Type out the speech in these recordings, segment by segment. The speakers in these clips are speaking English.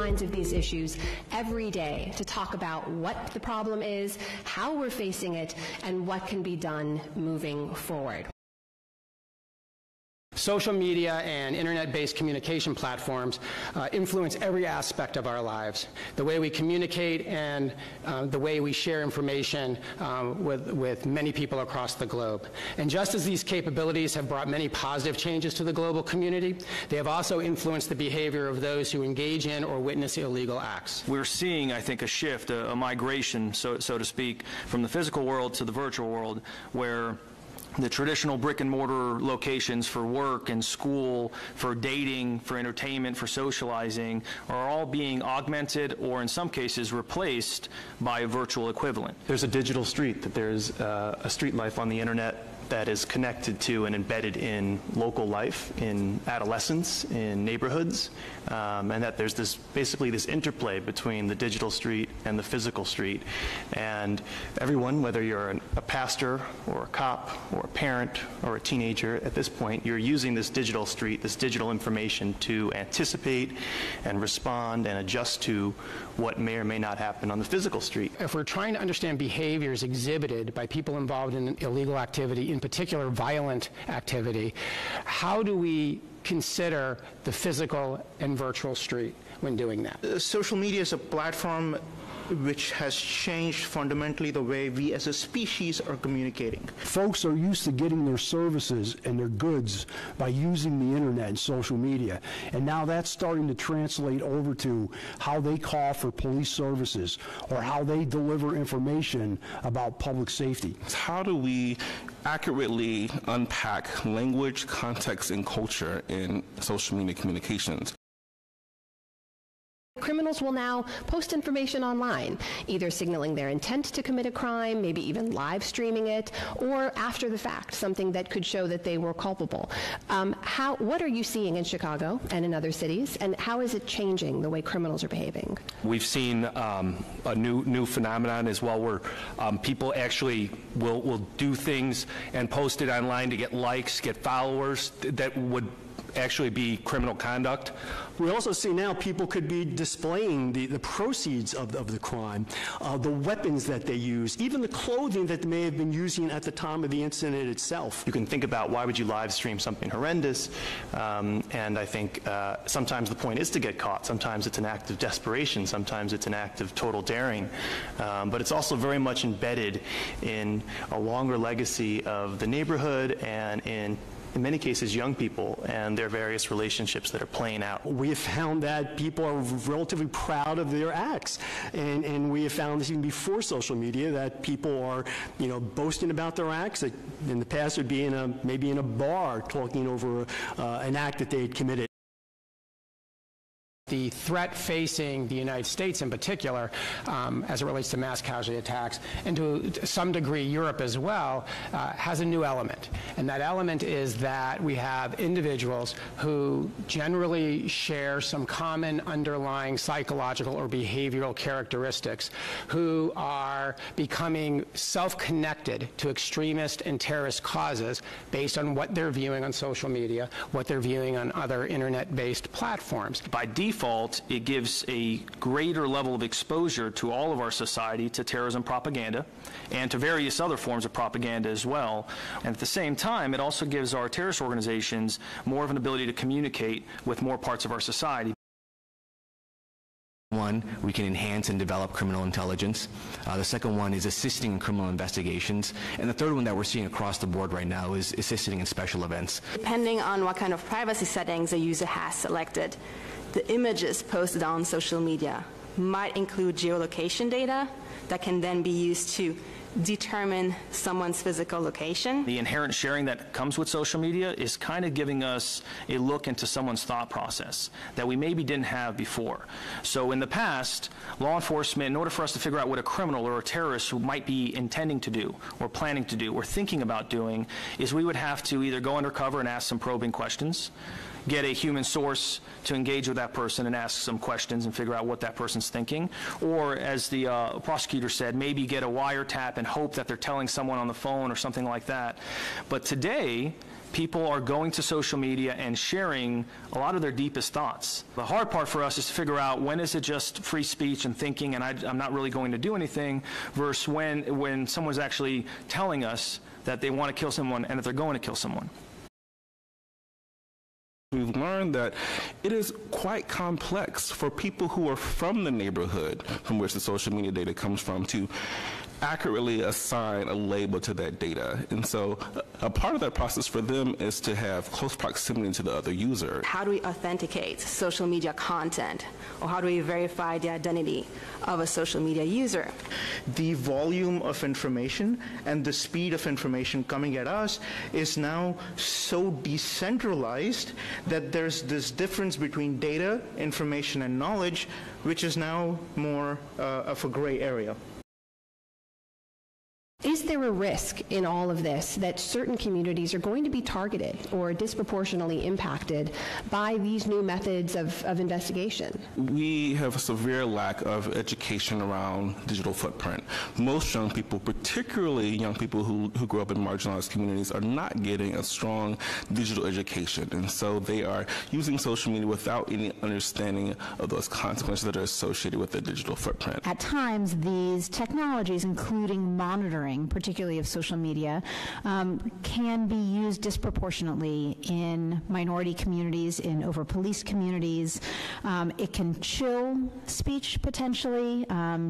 minds of these issues every day to talk about what the problem is, how we're facing it, and what can be done moving forward. Social media and internet-based communication platforms influence every aspect of our lives. The way we communicate and the way we share information with many people across the globe. And just as these capabilities have brought many positive changes to the global community, they have also influenced the behavior of those who engage in or witness illegal acts. We're seeing, I think, a shift, a migration, so to speak, from the physical world to the virtual world, where the traditional brick-and-mortar locations for work and school, for dating, for entertainment, for socializing, are all being augmented or in some cases replaced by a virtual equivalent. There's a digital street, that there's a street life on the internet that is connected to and embedded in local life, in adolescence, in neighborhoods, and that there's basically this interplay between the digital street and the physical street. And everyone, whether you're a pastor or a cop or a parent or a teenager, at this point, you're using this digital street, this digital information to anticipate and respond and adjust to what may or may not happen on the physical street. If we're trying to understand behaviors exhibited by people involved in illegal activity, in particular violent activity, how do we consider the physical and virtual street when doing that? Social media is a platform which has changed fundamentally the way we as a species are communicating. Folks are used to getting their services and their goods by using the internet and social media, and now that's starting to translate over to how they call for police services or how they deliver information about public safety. How do we accurately unpack language, context, and culture in social media communications? Criminals will now post information online, either signaling their intent to commit a crime, maybe even live streaming it, or after the fact, something that could show that they were culpable. What are you seeing in Chicago and in other cities, and how is it changing the way criminals are behaving? We've seen a new phenomenon as well, where people actually will do things and post it online to get likes, get followers that would actually be criminal conduct. We also see now people could be displaying the proceeds of the crime, the weapons that they use, even the clothing that they may have been using at the time of the incident itself. You can think about, why would you live stream something horrendous? And I think sometimes the point is to get caught. Sometimes it's an act of desperation. Sometimes it's an act of total daring. But it's also very much embedded in a longer legacy of the neighborhood and in many cases, young people and their various relationships that are playing out. We have found that people are relatively proud of their acts, and we have found this even before social media, that people are, boasting about their acts. That in the past would be maybe in a bar talking over an act that they had committed. The threat facing the United States in particular, as it relates to mass casualty attacks, and to some degree Europe as well, has a new element. And that element is that we have individuals who generally share some common underlying psychological or behavioral characteristics, who are becoming self-connected to extremist and terrorist causes based on what they're viewing on social media, what they're viewing on other internet-based platforms. By default, it gives a greater level of exposure to all of our society to terrorism propaganda and to various other forms of propaganda as well. And at the same time, it also gives our terrorist organizations more of an ability to communicate with more parts of our society. One, we can enhance and develop criminal intelligence. The second one is assisting in criminal investigations. And the third one that we're seeing across the board right now is assisting in special events. Depending on what kind of privacy settings a user has selected, the images posted on social media might include geolocation data that can then be used to determine someone's physical location. The inherent sharing that comes with social media is kind of giving us a look into someone's thought process that we maybe didn't have before. So in the past, law enforcement, in order for us to figure out what a criminal or a terrorist might be intending to do or planning to do or thinking about doing, is we would have to either go undercover and ask some probing questions, get a human source to engage with that person and ask some questions and figure out what that person's thinking, or as the prosecutor said, maybe get a wiretap and hope that they're telling someone on the phone or something like that. But today, people are going to social media and sharing a lot of their deepest thoughts. The hard part for us is to figure out when is it just free speech and thinking and I'm not really going to do anything versus when someone's actually telling us that they want to kill someone and that they're going to kill someone. We've learned that it is quite complex for people who are from the neighborhood from which the social media data comes from to accurately assign a label to that data. And so a part of that process for them is to have close proximity to the other user. How do we authenticate social media content, or how do we verify the identity of a social media user? The volume of information and the speed of information coming at us is now so decentralized that there's this difference between data, information, and knowledge, which is now more of a gray area. Is there a risk in all of this that certain communities are going to be targeted or disproportionately impacted by these new methods of investigation? We have a severe lack of education around digital footprint. Most young people, particularly young people who grow up in marginalized communities, are not getting a strong digital education. And so they are using social media without any understanding of those consequences that are associated with their digital footprint. At times, these technologies, including monitoring, particularly of social media, can be used disproportionately in minority communities, in over-policed communities. It can chill speech potentially,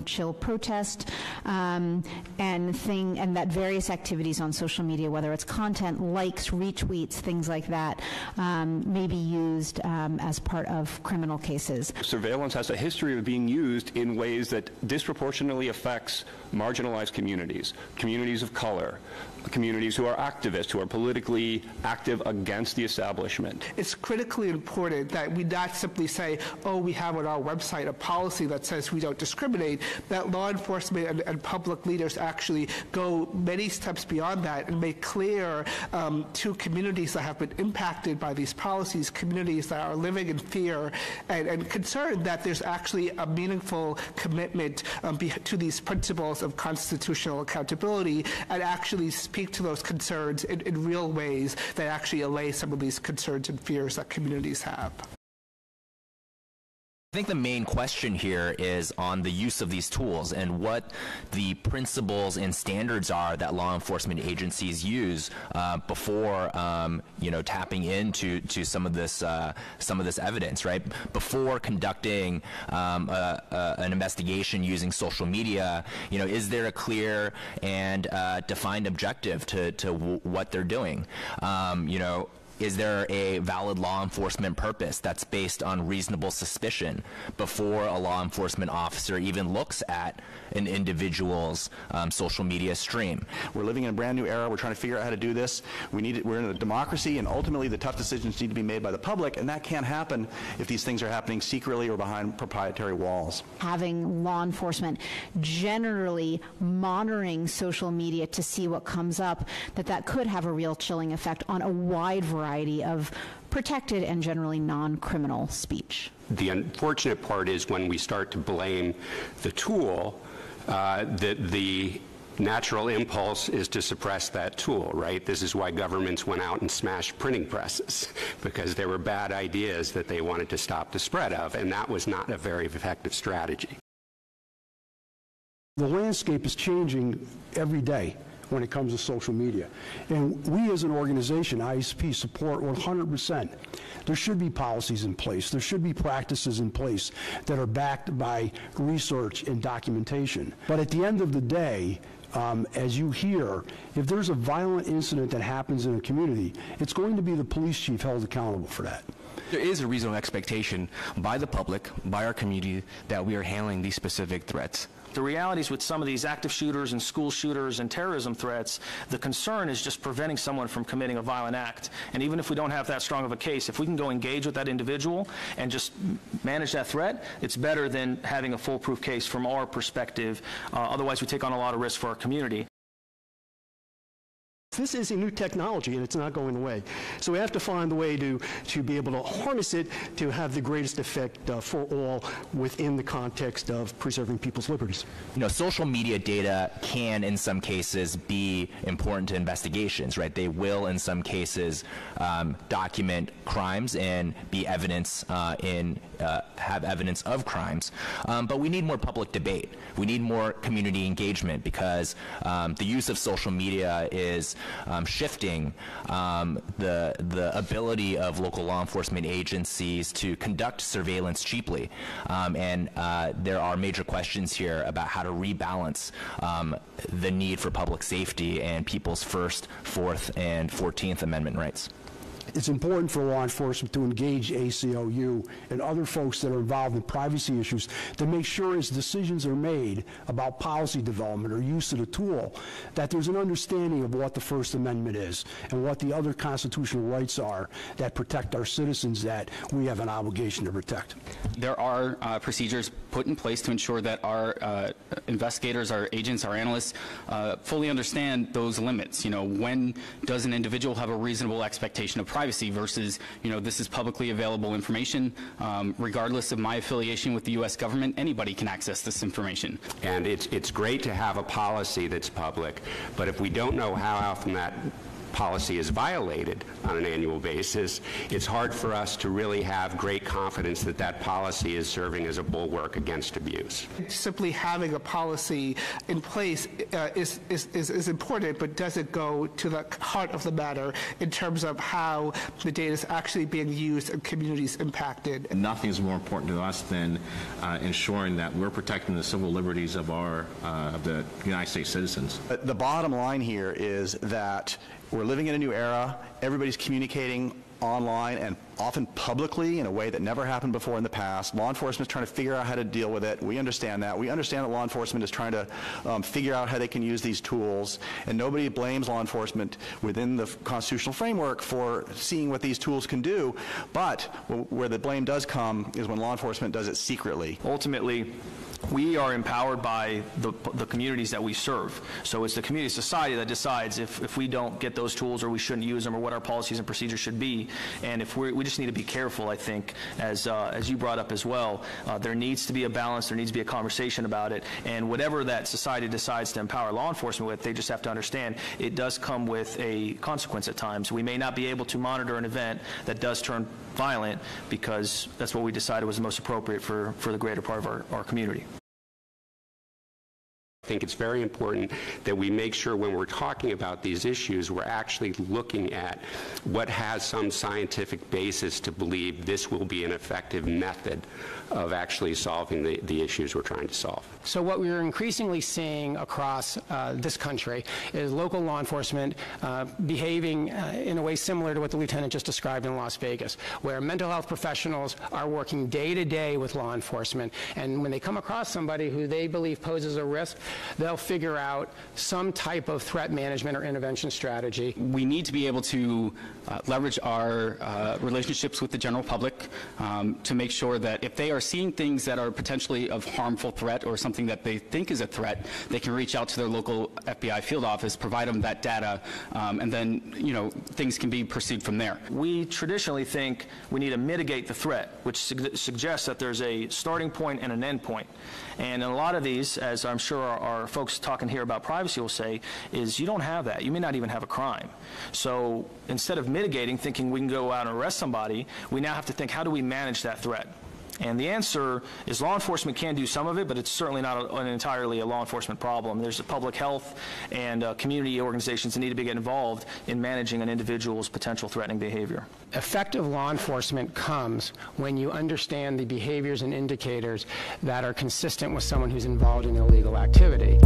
chill protest, and that various activities on social media, whether it's content, likes, retweets, things like that, may be used as part of criminal cases. Surveillance has a history of being used in ways that disproportionately affects marginalized communities, communities of color, communities who are activists, who are politically active against the establishment. It's critically important that we not simply say, oh, we have on our website a policy that says we don't discriminate, that law enforcement and public leaders actually go many steps beyond that and make clear to communities that have been impacted by these policies, communities that are living in fear and concerned, that there's actually a meaningful commitment to these principles of constitutional accountability and actually speak to those concerns in real ways that actually allay some of these concerns and fears that communities have. I think the main question here is on the use of these tools and what the principles and standards are that law enforcement agencies use before, tapping into some of this evidence, right? Before conducting an investigation using social media, is there a clear and defined objective to what they're doing? Is there a valid law enforcement purpose that's based on reasonable suspicion before a law enforcement officer even looks at an individual's social media stream? We're living in a brand new era. We're trying to figure out how to do this. We're in a democracy, and ultimately the tough decisions need to be made by the public, and that can't happen if these things are happening secretly or behind proprietary walls. Having law enforcement generally monitoring social media to see what comes up, that could have a real chilling effect on a wide variety of protected and generally non-criminal speech. The unfortunate part is when we start to blame the tool, that the natural impulse is to suppress that tool, right? This is why governments went out and smashed printing presses, because there were bad ideas that they wanted to stop the spread of, and that was not a very effective strategy. The landscape is changing every day when it comes to social media. And we as an organization, ISP, support 100%. There should be policies in place. There should be practices in place that are backed by research and documentation. But at the end of the day, as you hear, if there's a violent incident that happens in a community, it's going to be the police chief held accountable for that. There is a reasonable expectation by the public, by our community, that we are handling these specific threats. The realities with some of these active shooters and school shooters and terrorism threats, the concern is just preventing someone from committing a violent act. And even if we don't have that strong of a case, if we can go engage with that individual and just manage that threat, it's better than having a foolproof case from our perspective. Otherwise, we take on a lot of risk for our community. This is a new technology, and it's not going away. So we have to find the way to be able to harness it to have the greatest effect for all within the context of preserving people's liberties. You know, social media data can, in some cases, be important to investigations, right? They will, in some cases, document crimes and be evidence have evidence of crimes. But we need more public debate. We need more community engagement because the use of social media is shifting the ability of local law enforcement agencies to conduct surveillance cheaply. And there are major questions here about how to rebalance the need for public safety and people's First, Fourth, and 14th Amendment rights. It's important for law enforcement to engage ACLU and other folks that are involved in privacy issues to make sure as decisions are made about policy development or use of the tool that there's an understanding of what the First Amendment is and what the other constitutional rights are that protect our citizens that we have an obligation to protect. There are procedures put in place to ensure that our investigators, our agents, our analysts fully understand those limits. You know, when does an individual have a reasonable expectation of privacy versus, you know, this is publicly available information. Regardless of my affiliation with the U.S. government, anybody can access this information. And it's great to have a policy that's public, but if we don't know how often that policy is violated on an annual basis, it's hard for us to really have great confidence that that policy is serving as a bulwark against abuse. Simply having a policy in place is important, but does it go to the heart of the matter in terms of how the data is actually being used and communities impacted? Nothing is more important to us than ensuring that we're protecting the civil liberties of the United States citizens. The bottom line here is that we're living in a new era. Everybody's communicating online and often publicly in a way that never happened before in the past. Law enforcement is trying to figure out how to deal with it. We understand that. We understand that law enforcement is trying to figure out how they can use these tools, and nobody blames law enforcement within the constitutional framework for seeing what these tools can do. But where the blame does come is when law enforcement does it secretly. Ultimately, we are empowered by the communities that we serve. So it's the community society that decides if we don't get those tools or we shouldn't use them or what our policies and procedures should be. And if we just need to be careful, I think, as you brought up as well. There needs to be a balance. There needs to be a conversation about it. And whatever that society decides to empower law enforcement with, they just have to understand it does come with a consequence at times. We may not be able to monitor an event that does turn violent because that's what we decided was the most appropriate for the greater part of our community. I think it's very important that we make sure when we're talking about these issues, we're actually looking at what has some scientific basis to believe this will be an effective method of actually solving the issues we're trying to solve. So what we're increasingly seeing across this country is local law enforcement behaving in a way similar to what the lieutenant just described in Las Vegas, where mental health professionals are working day to day with law enforcement, and when they come across somebody who they believe poses a risk, they'll figure out some type of threat management or intervention strategy. We need to be able to leverage our relationships with the general public to make sure that if they are seeing things that are potentially of harmful threat or something that they think is a threat, they can reach out to their local FBI field office, provide them that data, and then, you know, things can be pursued from there. We traditionally think we need to mitigate the threat, which suggests that there's a starting point and an end point. And in a lot of these, as I'm sure our folks talking here about privacy will say, is you don't have that. You may not even have a crime. So instead of mitigating, thinking we can go out and arrest somebody, we now have to think, how do we manage that threat? And the answer is law enforcement can do some of it, but it's certainly not entirely a law enforcement problem. There's public health and community organizations that need to get involved in managing an individual's potential threatening behavior. Effective law enforcement comes when you understand the behaviors and indicators that are consistent with someone who's involved in illegal activity.